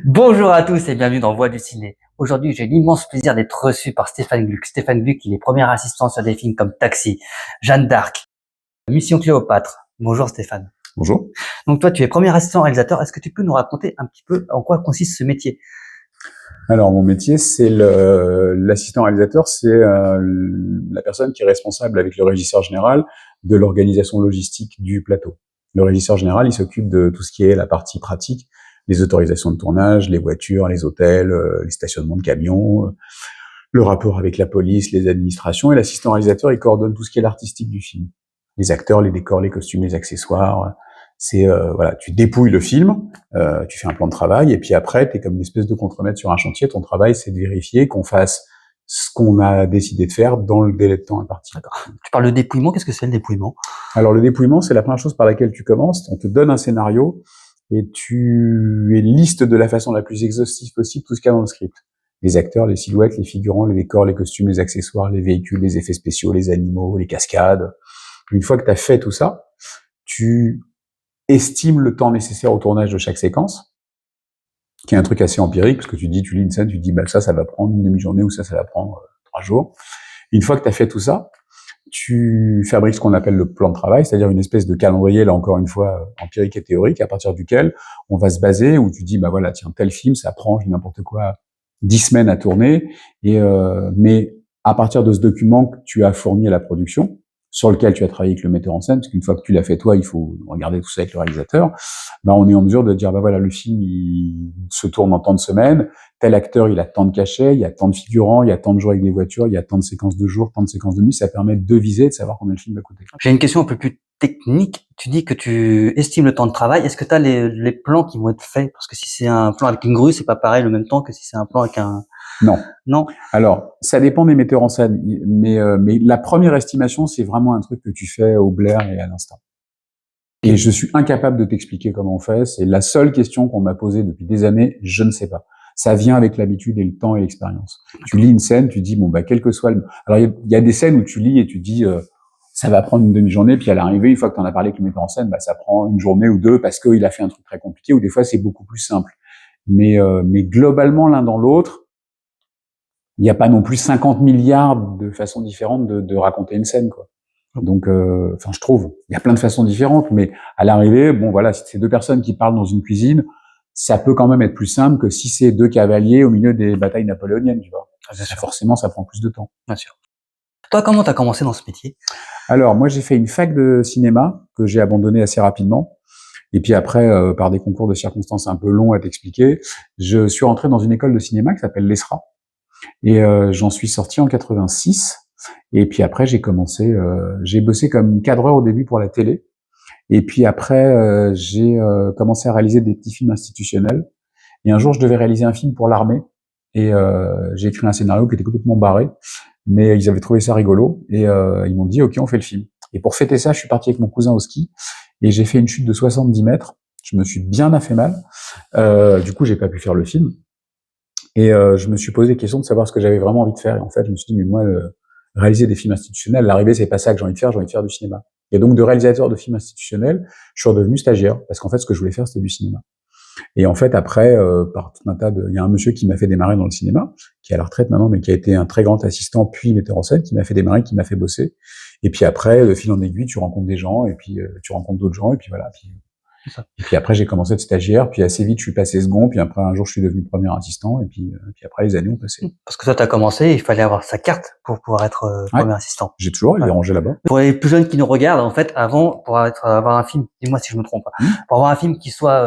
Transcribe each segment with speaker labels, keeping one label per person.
Speaker 1: Bonjour à tous et bienvenue dans Voix du Ciné. Aujourd'hui, j'ai l'immense plaisir d'être reçu par Stéphane Gluck. Stéphane Gluck, il est premier assistant sur des films comme Taxi, Jeanne d'Arc, Mission Cléopâtre. Bonjour Stéphane.
Speaker 2: Bonjour.
Speaker 1: Donc toi, tu es premier assistant réalisateur. Est-ce que tu peux nous raconter un petit peu en quoi consiste ce métier?
Speaker 2: Alors, mon métier, c'est l'assistant réalisateur, c'est la personne qui est responsable avec le régisseur général de l'organisation logistique du plateau. Le régisseur général, il s'occupe de tout ce qui est la partie pratique, les autorisations de tournage, les voitures, les hôtels, les stationnements de camions, le rapport avec la police, les administrations, et l'assistant réalisateur, il coordonne tout ce qui est l'artistique du film. Les acteurs, les décors, les costumes, les accessoires. C'est voilà, tu dépouilles le film, tu fais un plan de travail, et puis après, t'es comme une espèce de contremaître sur un chantier. Ton travail, c'est de vérifier qu'on fasse ce qu'on a décidé de faire dans le délai de temps imparti.
Speaker 1: D'accord. Tu parles de dépouillement. Qu'est-ce que c'est le dépouillement?
Speaker 2: Alors, le dépouillement, c'est la première chose par laquelle tu commences. On te donne un scénario et tu listes de la façon la plus exhaustive possible tout ce qu'il y a dans le script. Les acteurs, les silhouettes, les figurants, les décors, les costumes, les accessoires, les véhicules, les effets spéciaux, les animaux, les cascades. Une fois que tu as fait tout ça, tu estimes le temps nécessaire au tournage de chaque séquence, qui est un truc assez empirique, parce que tu lis une scène, tu dis, bah, ça va prendre une demi-journée, ou ça va prendre 3 jours. Une fois que tu as fait tout ça, tu fabriques ce qu'on appelle le plan de travail, c'est-à-dire une espèce de calendrier, là encore une fois, empirique et théorique, à partir duquel on va se baser, où tu dis, bah voilà, tiens, tel film, ça prend, n'importe quoi, 10 semaines à tourner, mais à partir de ce document que tu as fourni à la production, sur lequel tu as travaillé avec le metteur en scène, parce qu'une fois que tu l'as fait toi, il faut regarder tout ça avec le réalisateur, bah on est en mesure de dire, bah voilà, le film, il se tourne en tant de semaines, tel acteur, il a tant de cachets, il y a tant de figurants, il y a tant de jours avec des voitures, il y a tant de séquences de jour, tant de séquences de nuit, ça permet de viser, de savoir combien le film va coûter.
Speaker 1: J'ai une question un peu plus technique. Tu dis que tu estimes le temps de travail. Est-ce que tu as les plans qui vont être faits? Parce que si c'est un plan avec une grue, c'est pas pareil le même temps que si c'est un plan avec un...
Speaker 2: Non.
Speaker 1: Non.
Speaker 2: Alors, ça dépend des metteurs en scène, mais la première estimation, c'est vraiment un truc que tu fais au blair et à l'instant. Et je suis incapable de t'expliquer comment on fait. C'est la seule question qu'on m'a posée depuis des années. Je ne sais pas. Ça vient avec l'habitude et le temps et l'expérience. Tu lis une scène, tu dis bon bah quel que soit le... Alors il y a des scènes où tu lis et tu dis ça va prendre une demi-journée, puis à l'arrivée, une fois que tu en as parlé avec le metteur en scène, bah ça prend une journée ou deux parce qu'il a fait un truc très compliqué, ou des fois c'est beaucoup plus simple. Mais globalement l'un dans l'autre, il n'y a pas non plus 50 milliards de façons différentes de raconter une scène, quoi. Donc, enfin, je trouve, il y a plein de façons différentes, mais à l'arrivée, bon, voilà, si c'est deux personnes qui parlent dans une cuisine, ça peut quand même être plus simple que si c'est deux cavaliers au milieu des batailles napoléoniennes, tu vois. Forcément, ça prend plus de temps.
Speaker 1: Bien sûr. Toi, comment t'as commencé dans ce métier?
Speaker 2: Alors, moi, j'ai fait une fac de cinéma que j'ai abandonnée assez rapidement. Et puis après, par des concours de circonstances un peu longs à t'expliquer, je suis rentré dans une école de cinéma qui s'appelle l'ESRA. Et j'en suis sorti en 86. Et puis après, j'ai bossé comme cadreur au début pour la télé. Et puis après, j'ai commencé à réaliser des petits films institutionnels. Et un jour, je devais réaliser un film pour l'armée. Et j'ai écrit un scénario qui était complètement barré, mais ils avaient trouvé ça rigolo. Et ils m'ont dit, OK, on fait le film. Et pour fêter ça, je suis parti avec mon cousin au ski. Et j'ai fait une chute de 70 mètres. Je me suis bien fait mal. Du coup, j'ai pas pu faire le film. Et je me suis posé la question de savoir ce que j'avais vraiment envie de faire. Et en fait, je me suis dit, mais moi, réaliser des films institutionnels, l'arrivée, c'est pas ça que j'ai envie de faire du cinéma. Et donc, de réalisateur de films institutionnels, je suis redevenu stagiaire, parce qu'en fait, ce que je voulais faire, c'était du cinéma. Et en fait, après, par tout un tas il y a un monsieur qui m'a fait démarrer dans le cinéma, qui est à la retraite maintenant, mais qui a été un très grand assistant, puis metteur en scène, qui m'a fait démarrer, qui m'a fait bosser. Et puis après, de fil en aiguille, tu rencontres des gens, et puis tu rencontres d'autres gens, et puis voilà. Et puis après, j'ai commencé de stagiaire, puis assez vite, je suis passé second, puis après, un jour, je suis devenu premier assistant, et puis après, les années ont passé.
Speaker 1: Parce que toi, t'as commencé, il fallait avoir sa carte pour pouvoir être premier assistant.
Speaker 2: J'ai toujours, il est rangé là-bas.
Speaker 1: Pour les plus jeunes qui nous regardent, en fait, avant, pour avoir un film, dis-moi si je me trompe, pour avoir un film qui soit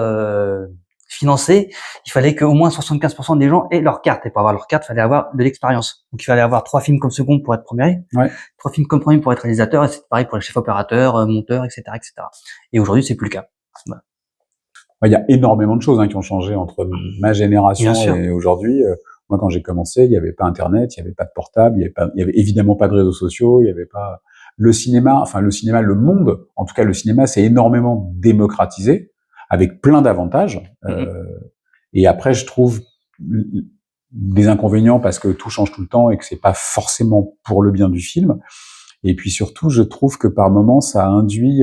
Speaker 1: financé, il fallait qu'au moins 75% des gens aient leur carte. Et pour avoir leur carte, il fallait avoir de l'expérience. Donc, il fallait avoir 3 films comme second pour être premier, 3 films comme premier pour être réalisateur, et c'est pareil pour les chefs opérateurs, monteurs, etc., etc. Et aujourd'hui, c'est plus le cas. Voilà.
Speaker 2: Il y a énormément de choses qui ont changé entre ma génération et aujourd'hui. Moi, quand j'ai commencé, il n'y avait pas Internet, il n'y avait pas de portable, il y avait évidemment pas de réseaux sociaux, il n'y avait pas le cinéma. Enfin, le cinéma, le monde, en tout cas, le cinéma s'est énormément démocratisé avec plein d'avantages. Et après, je trouve des inconvénients parce que tout change tout le temps et que c'est pas forcément pour le bien du film. Et puis surtout, je trouve que par moments, ça induit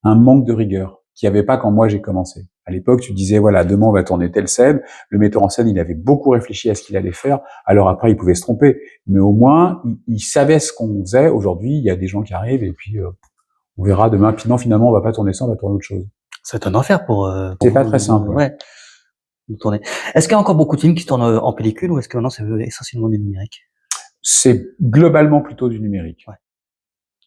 Speaker 2: un manque de rigueur qu'il n'y avait pas quand moi j'ai commencé. À l'époque, tu disais, voilà, demain, on va tourner telle scène. Le metteur en scène, il avait beaucoup réfléchi à ce qu'il allait faire. Alors après, il pouvait se tromper. Mais au moins, il savait ce qu'on faisait. Aujourd'hui, il y a des gens qui arrivent et puis on verra demain. Puis non, finalement, on va pas tourner ça, on va tourner autre chose.
Speaker 1: C'est un enfer pour
Speaker 2: C'est pas très simple.
Speaker 1: ouais, de tourner. Est-ce qu'il y a encore beaucoup de films qui se tournent en pellicule ou est-ce que maintenant c'est essentiellement du numérique?
Speaker 2: C'est globalement plutôt du numérique.
Speaker 1: Ouais.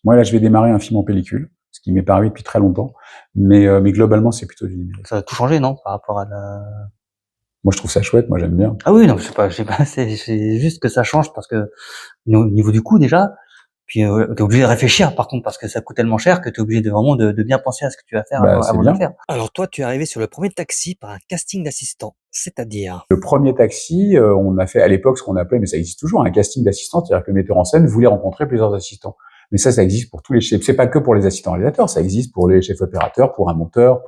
Speaker 2: Moi, là, je vais démarrer un film en pellicule, ce qui m'est pas arrivé depuis très longtemps. Mais globalement, c'est plutôt du numérique.
Speaker 1: Ça a tout changé, non, par rapport à la...
Speaker 2: Moi, je trouve ça chouette. Moi, j'aime bien.
Speaker 1: Ah oui, non, je sais pas, c'est juste que ça change parce que au niveau du coût déjà, puis t'es obligé de réfléchir par contre parce que ça coûte tellement cher que t'es obligé de vraiment de bien penser à ce que tu vas faire avant de le faire.
Speaker 3: Alors toi, tu es arrivé sur le premier taxi par un casting d'assistant, c'est-à-dire?
Speaker 2: Le premier taxi, on a fait à l'époque ce qu'on appelait, mais ça existe toujours, un casting d'assistants, c'est-à-dire que le metteur en scène voulait rencontrer plusieurs assistants. Mais ça existe pour tous les chefs. C'est pas que pour les assistants réalisateurs, ça existe pour les chefs opérateurs, pour un monteur,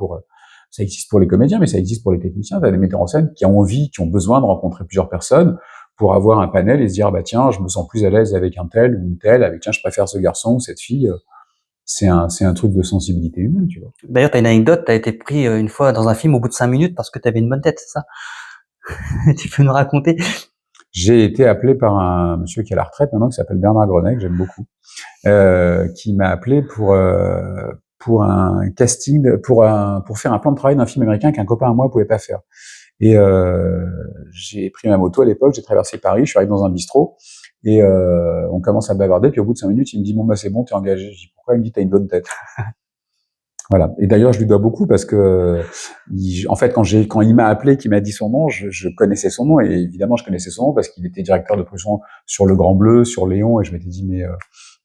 Speaker 2: ça existe pour les comédiens, mais ça existe pour les techniciens. T'as des metteurs en scène qui ont envie, qui ont besoin de rencontrer plusieurs personnes pour avoir un panel et se dire, bah tiens, je me sens plus à l'aise avec un tel ou une telle, avec tiens, je préfère ce garçon ou cette fille. C'est un truc de sensibilité humaine, tu vois.
Speaker 1: D'ailleurs, t'as une anecdote, t'as été pris une fois dans un film au bout de 5 minutes parce que t'avais une bonne tête, c'est ça? Tu peux nous raconter?
Speaker 2: J'ai été appelé par un monsieur qui est à la retraite maintenant, qui s'appelle Bernard Grenet, que j'aime beaucoup, qui m'a appelé pour un casting, pour faire un plan de travail d'un film américain qu'un copain à moi pouvait pas faire. Et j'ai pris ma moto à l'époque, j'ai traversé Paris, je suis arrivé dans un bistrot et on commence à bavarder. Puis au bout de 5 minutes, il me dit bon bah c'est bon, t'es engagé. Je dis pourquoi? Il me dit t'as une bonne tête. Voilà. Et d'ailleurs, je lui dois beaucoup parce que, en fait, quand il m'a appelé, qu'il m'a dit son nom, je connaissais son nom et évidemment, je connaissais son nom parce qu'il était directeur de production sur Le Grand Bleu, sur Léon et je m'étais dit mais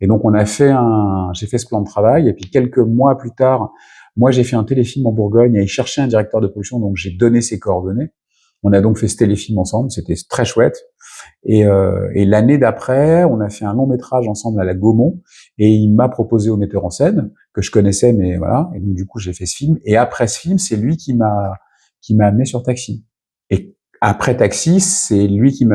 Speaker 2: et donc j'ai fait ce plan de travail et puis quelques mois plus tard, moi j'ai fait un téléfilm en Bourgogne et il cherchait un directeur de production donc j'ai donné ses coordonnées. On a donc fait ce téléfilm ensemble, c'était très chouette. Et l'année d'après, on a fait un long métrage ensemble à la Gaumont, et il m'a proposé au metteur en scène que je connaissais, mais voilà. Et donc du coup, j'ai fait ce film. Et après ce film, c'est lui qui m'a amené sur Taxi. Et après Taxi, c'est lui qui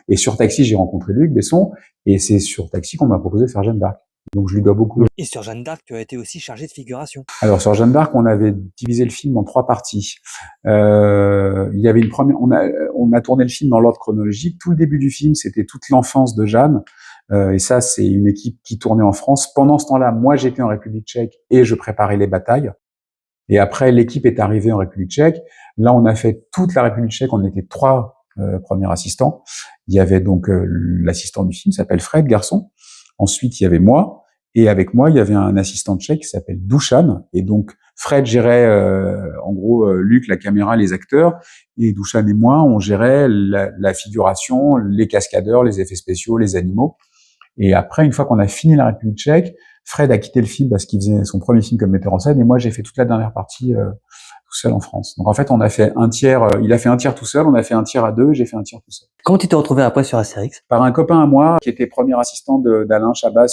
Speaker 2: et sur Taxi, j'ai rencontré Luc Besson, et c'est sur Taxi qu'on m'a proposé de faire Jeanne d'Arc. Donc je lui dois beaucoup.
Speaker 3: Et sur Jeanne d'Arc, tu as été aussi chargé de figuration.
Speaker 2: Alors sur Jeanne d'Arc, on avait divisé le film en 3 parties. Il y avait une première, on a tourné le film dans l'ordre chronologique. Tout le début du film, c'était toute l'enfance de Jeanne. Et ça, c'est une équipe qui tournait en France. Pendant ce temps-là, moi, j'étais en République tchèque et je préparais les batailles. Et après, l'équipe est arrivée en République tchèque. Là, on a fait toute la République tchèque. On était 3 premiers assistants. Il y avait donc l'assistant du film, s'appelle Fred, garçon. Ensuite, il y avait moi. Et avec moi, il y avait un assistant tchèque qui s'appelle Dušan. Et donc, Fred gérait, en gros, Luc, la caméra, les acteurs. Et Dušan et moi, on gérait la figuration, les cascadeurs, les effets spéciaux, les animaux. Et après, une fois qu'on a fini la République tchèque, Fred a quitté le film parce qu'il faisait son premier film comme metteur en scène. Et moi, j'ai fait toute la dernière partie tout seul en France. Donc en fait, on a fait un tiers, il a fait un tiers tout seul, on a fait un tiers à 2, j'ai fait un tiers tout seul.
Speaker 1: Comment tu t'es retrouvé après sur Astérix?
Speaker 2: Par un copain à moi qui était premier assistant d'Alain Chabat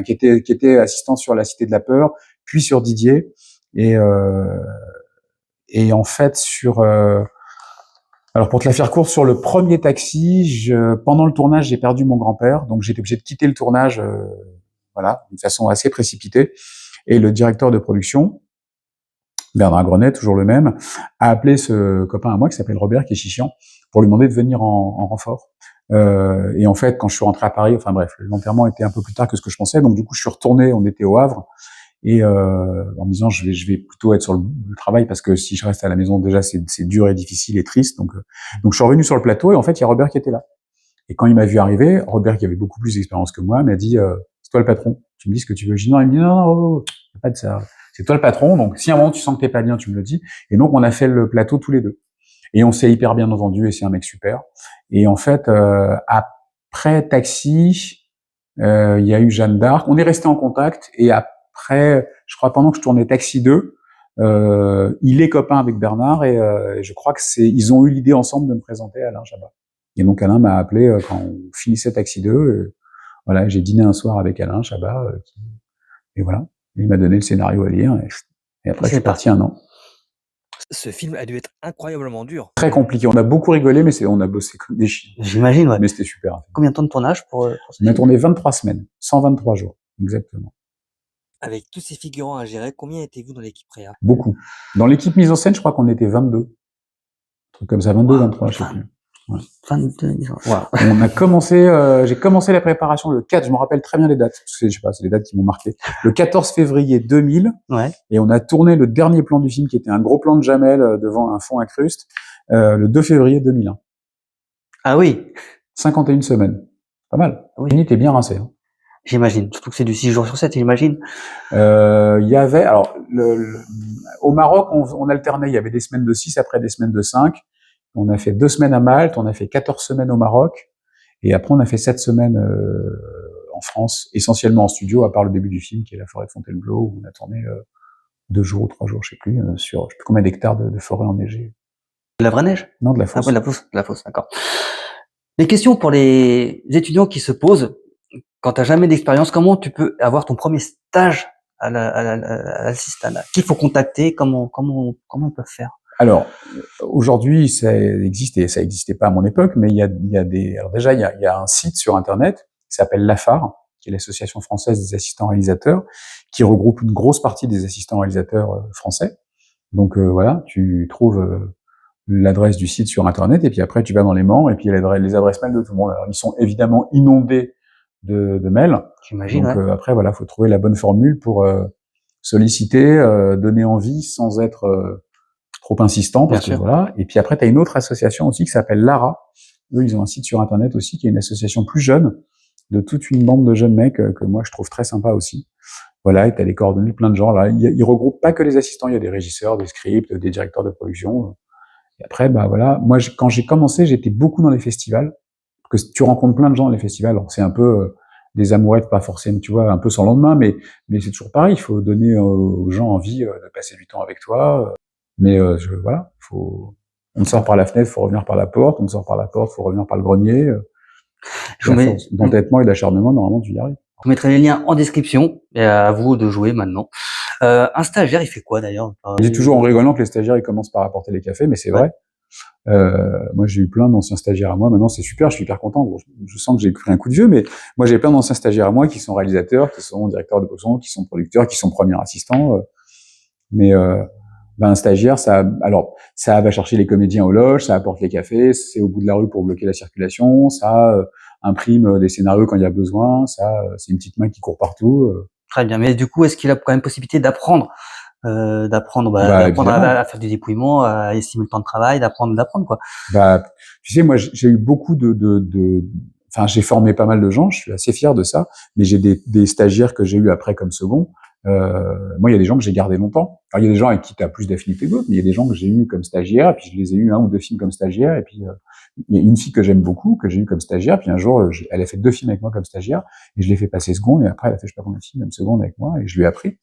Speaker 2: qui était assistant sur La Cité de la Peur, puis sur Didier, et en fait alors pour te la faire courte, sur le premier Taxi, pendant le tournage, j'ai perdu mon grand-père, donc j'étais obligé de quitter le tournage, voilà, d'une façon assez précipitée, et le directeur de production, Bernard Grenet, toujours le même, a appelé ce copain à moi qui s'appelle Robert, qui est chichiant, pour lui demander de venir en renfort. Et en fait, quand je suis rentré à Paris, enfin bref, l'enterrement était un peu plus tard que ce que je pensais, donc du coup, je suis retourné, on était au Havre, et en me disant, je vais plutôt être sur le travail, parce que si je reste à la maison, déjà, c'est dur et difficile et triste, donc je suis revenu sur le plateau, et en fait, il y a Robert qui était là. Et quand il m'a vu arriver, Robert, qui avait beaucoup plus d'expérience que moi, m'a dit, c'est toi le patron, tu me dis ce que tu veux. Je dis non, il me dit non, y a pas de ça. C'est toi le patron, donc si à un moment tu sens que t'es pas bien, tu me le dis. Et donc on a fait le plateau tous les deux. Et on s'est hyper bien entendu et c'est un mec super. Et en fait, après Taxi, il y a eu Jeanne d'Arc. On est resté en contact et après, je crois pendant que je tournais Taxi 2, il est copain avec Bernard et je crois que ils ont eu l'idée ensemble de me présenter à Alain Chabat. Et donc Alain m'a appelé quand on finissait Taxi 2. Voilà, j'ai dîné un soir avec Alain Chabat et voilà. Il m'a donné le scénario à lire et après je suis parti 1 an.
Speaker 3: Ce film a dû être incroyablement dur.
Speaker 2: Très compliqué. On a beaucoup rigolé, mais on a bossé comme des chiens.
Speaker 1: J'imagine, ouais.
Speaker 2: Mais c'était super.
Speaker 1: Combien de temps de tournage pour
Speaker 2: On a tourné 23 semaines, 123 jours, exactement.
Speaker 3: Avec tous ces figurants à gérer, combien étiez-vous dans l'équipe Réa?
Speaker 2: Beaucoup. Dans l'équipe mise en scène, je crois qu'on était 22. Un truc comme ça, 22, 23, je sais plus. Ouais.
Speaker 1: 22, wow.
Speaker 2: On a commencé, j'ai commencé la préparation le 4, je me rappelle très bien les dates, parce que je sais pas, c'est les dates qui m'ont marqué. Le 14 février 2000,
Speaker 1: Ouais.
Speaker 2: et on a tourné le dernier plan du film, qui était un gros plan de Jamel devant un fond incruste, le 2 février 2001.
Speaker 1: Ah oui.
Speaker 2: 51 semaines. Pas mal.
Speaker 1: Oui.
Speaker 2: On était bien rincé. Hein.
Speaker 1: J'imagine. Surtout que c'est du 6 jours sur 7, j'imagine.
Speaker 2: Il y avait, alors, au Maroc, on alternait, il y avait des semaines de 6, après des semaines de 5. On a fait 2 semaines à Malte, on a fait 14 semaines au Maroc, et après on a fait 7 semaines en France, essentiellement en studio, à part le début du film, qui est la forêt de Fontainebleau, où on a tourné 2 jours ou 3 jours, je sais plus, sur je sais plus combien d'hectares de forêt enneigée.
Speaker 1: De la vraie neige?
Speaker 2: Non, de la
Speaker 1: Ah
Speaker 2: fosse.
Speaker 1: ouais, de la fosse, d'accord. Les questions pour les étudiants qui se posent, quand t'as jamais d'expérience, comment tu peux avoir ton premier stage à l'assistant? Qu'il faut contacter? Comment ils peuvent faire?
Speaker 2: Alors, aujourd'hui, ça existe, et ça existait pas à mon époque, mais il y a des, alors déjà, il y a un site sur Internet qui s'appelle l'AFAR, qui est l'Association française des assistants réalisateurs, qui regroupe une grosse partie des assistants réalisateurs français. Donc, voilà, tu trouves l'adresse du site sur Internet, et puis après, tu vas dans les membres, et puis il y a les adresses mail de tout le monde. Alors, ils sont évidemment inondés de mails.
Speaker 1: J'imagine,
Speaker 2: Donc,
Speaker 1: ouais.
Speaker 2: après, voilà, faut trouver la bonne formule pour solliciter, donner envie sans être trop insistant, parce
Speaker 1: Bien
Speaker 2: que
Speaker 1: sûr.
Speaker 2: voilà. Et puis après, tu as une autre association aussi qui s'appelle Lara. Eux, ils ont un site sur Internet aussi, qui est une association plus jeune, de toute une bande de jeunes mecs que moi, je trouve très sympa aussi. Voilà, et tu as les coordonnées de plein de gens. Là, ils regroupent pas que les assistants, il y a des régisseurs, des scripts, des directeurs de production. Et après, bah voilà, moi, quand j'ai commencé, j'étais beaucoup dans les festivals, parce que tu rencontres plein de gens dans les festivals. Alors, c'est un peu des amourettes, pas forcément, tu vois, un peu sans lendemain, mais c'est toujours pareil. Il faut donner aux gens envie de passer du temps avec toi. Mais voilà, on sort par la fenêtre, faut revenir par la porte. On sort par la porte, faut revenir par le grenier.
Speaker 1: Je vous mets,
Speaker 2: D'entêtement et d'acharnement, normalement, tu y arrives.
Speaker 1: je vous mettrai les liens en description, et à vous de jouer maintenant. Un stagiaire, il fait quoi d'ailleurs?
Speaker 2: Je dis toujours en rigolant que les stagiaires, ils commencent par apporter les cafés, mais c'est vrai. Moi, j'ai eu plein d'anciens stagiaires à moi. Maintenant, c'est super, je suis hyper content. Bon, je sens que j'ai pris un coup de vieux, mais moi, j'ai plein d'anciens stagiaires à moi qui sont réalisateurs, qui sont directeurs de production, qui sont producteurs, qui sont premiers assistants. Mais un stagiaire, ça va chercher les comédiens aux loges, ça apporte les cafés, c'est au bout de la rue pour bloquer la circulation, ça imprime des scénarios quand il y a besoin, ça c'est une petite main qui court partout.
Speaker 1: Très bien. Mais du coup, est-ce qu'il a quand même possibilité d'apprendre, d'apprendre à faire du dépouillement, à estimer le temps de travail, d'apprendre quoi.
Speaker 2: Tu sais, moi, j'ai eu beaucoup enfin, j'ai formé pas mal de gens, je suis assez fier de ça, mais j'ai des stagiaires que j'ai eu après comme second. Moi, il y a des gens que j'ai gardés longtemps. Alors, il y a des gens avec qui tu as plus d'affinité que d'autres, mais il y a des gens que j'ai eu comme stagiaires, et puis je les ai eu 1 ou 2 films comme stagiaires, et puis il y a une fille que j'aime beaucoup, que j'ai eu comme stagiaire, puis un jour, elle a fait 2 films avec moi comme stagiaire, et je l'ai fait passer seconde, et après, elle a fait je sais pas combien de films comme seconde avec moi, et je lui ai appris.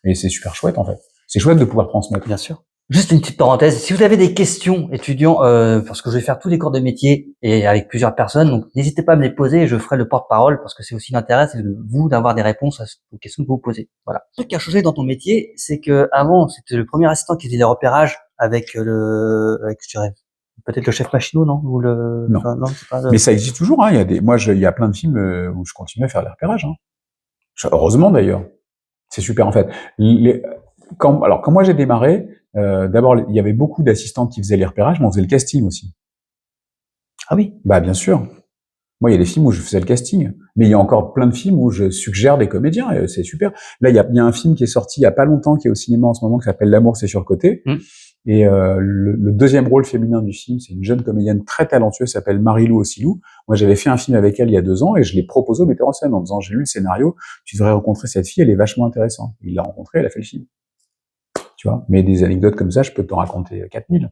Speaker 2: Et c'est super chouette, en fait. C'est chouette de pouvoir transmettre.
Speaker 1: Bien sûr. Juste une petite parenthèse, si vous avez des questions étudiants, parce que je vais faire tous les cours de métier et avec plusieurs personnes, donc n'hésitez pas à me les poser et je ferai le porte-parole parce que c'est aussi l'intérêt, c'est de vous d'avoir des réponses aux questions que vous posez. Voilà. Le truc qui a changé dans ton métier, c'est que avant c'était le premier assistant qui faisait les repérages avec je dirais, peut-être le chef machinot, non? Ou
Speaker 2: Non.
Speaker 1: Enfin, non, c'est pas
Speaker 2: Mais ça existe toujours, hein. Il y a plein de films où je continue à faire les repérages, hein. Heureusement d'ailleurs. C'est super, en fait. Quand moi j'ai démarré, d'abord, il y avait beaucoup d'assistants qui faisaient les repérages, mais on faisait le casting aussi.
Speaker 1: Ah oui.
Speaker 2: Bah, bien sûr. Moi, il y a des films où je faisais le casting, mais il y a encore plein de films où je suggère des comédiens, et c'est super. Là, il y a un film qui est sorti il y a pas longtemps, qui est au cinéma en ce moment, qui s'appelle L'amour, c'est sur le côté. Et le deuxième rôle féminin du film, c'est une jeune comédienne très talentueuse, s'appelle Marie-Lou Ossilou. Moi, j'avais fait un film avec elle il y a 2 ans, et je l'ai proposé au metteur en scène en disant, j'ai lu le scénario, tu devrais rencontrer cette fille, elle est vachement intéressante. Il l'a rencontrée, elle a fait le film. Tu vois, mais des anecdotes comme ça, je peux t'en raconter 4000.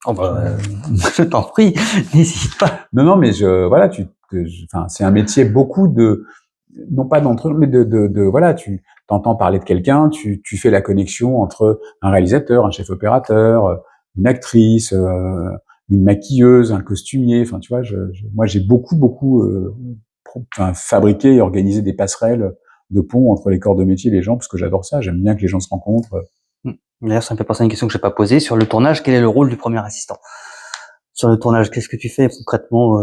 Speaker 1: Oh je t'en prie, n'hésite pas.
Speaker 2: Non, mais c'est un métier beaucoup non pas d'entre, mais voilà, tu t'entends parler de quelqu'un, tu fais la connexion entre un réalisateur, un chef opérateur, une actrice, une maquilleuse, un costumier. Enfin, tu vois, moi, j'ai beaucoup fabriqué et organisé des passerelles de pont entre les corps de métier et les gens, parce que j'adore ça. J'aime bien que les gens se rencontrent.
Speaker 1: D'ailleurs, ça me fait penser à une question que je n'ai pas posée. Sur le tournage, quel est le rôle du premier assistant? Sur le tournage, qu'est-ce que tu fais concrètement?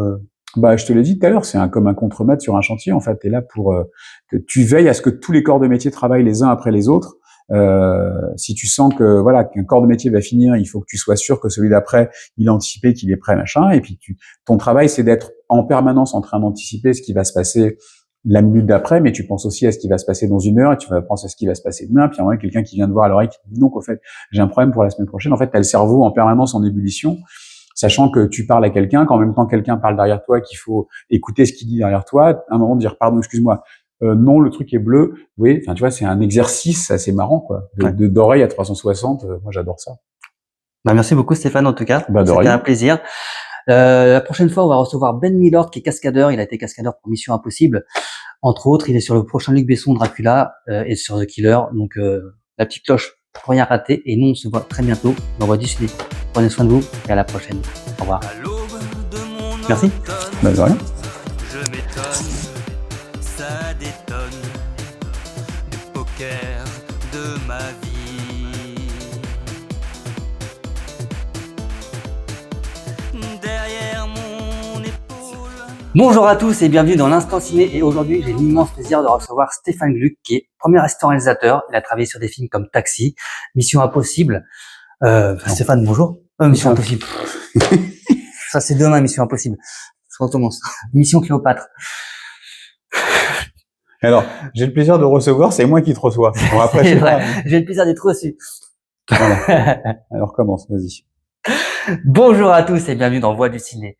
Speaker 2: Bah, je te l'ai dit tout à l'heure, comme un contremaître sur un chantier, en fait. T'es là pour, tu veilles à ce que tous les corps de métier travaillent les uns après les autres. Si tu sens que, voilà, qu'un corps de métier va finir, il faut que tu sois sûr que celui d'après, il a anticipé, qu'il est prêt, machin. Et puis ton travail, c'est d'être en permanence en train d'anticiper ce qui va se passer la minute d'après, mais tu penses aussi à ce qui va se passer dans une heure, et tu vas penser à ce qui va se passer demain. Puis, il y a quelqu'un qui vient te voir à l'oreille qui te dit, donc, au fait, j'ai un problème pour la semaine prochaine. En fait, t'as le cerveau en permanence en ébullition, sachant que tu parles à quelqu'un, qu'en même temps quelqu'un parle derrière toi, qu'il faut écouter ce qu'il dit derrière toi, à un moment dire pardon, excuse-moi, non, le truc est bleu. Oui, enfin tu vois, c'est un exercice assez marrant quoi, d'oreille à 360. Moi j'adore ça.
Speaker 1: Bah, merci beaucoup Stéphane en tout cas.
Speaker 2: Bah,
Speaker 1: C'était un plaisir. La prochaine fois, on va recevoir Ben Milord qui est cascadeur. Il a été cascadeur pour Mission Impossible. Entre autres, il est sur le prochain Luc Besson, Dracula, et sur The Killer. Donc la petite cloche pour rien rater. Et nous, on se voit très bientôt dans Voix du Ciné. Prenez soin de vous et à la prochaine. Au revoir. Merci.
Speaker 2: Bah, de rien.
Speaker 4: Je m'étonne, ça détonne, du poker de ma vie. Derrière mon épaule.
Speaker 1: Bonjour à tous et bienvenue dans l'Instant Ciné. Et aujourd'hui, j'ai l'immense plaisir de recevoir Stéphane Gluck, qui est premier assistant réalisateur. Il a travaillé sur des films comme Taxi, Mission Impossible. Stéphane, bonjour. Mission Impossible. Ça, c'est demain, Mission Impossible. Je recommence. Mission Cléopâtre.
Speaker 2: Alors, j'ai le plaisir de recevoir, c'est moi qui te reçois. Bon, après,
Speaker 1: C'est vrai. J'ai le plaisir d'être reçu.
Speaker 2: Voilà. Alors commence, vas-y.
Speaker 1: Bonjour à tous et bienvenue dans Voix du Ciné.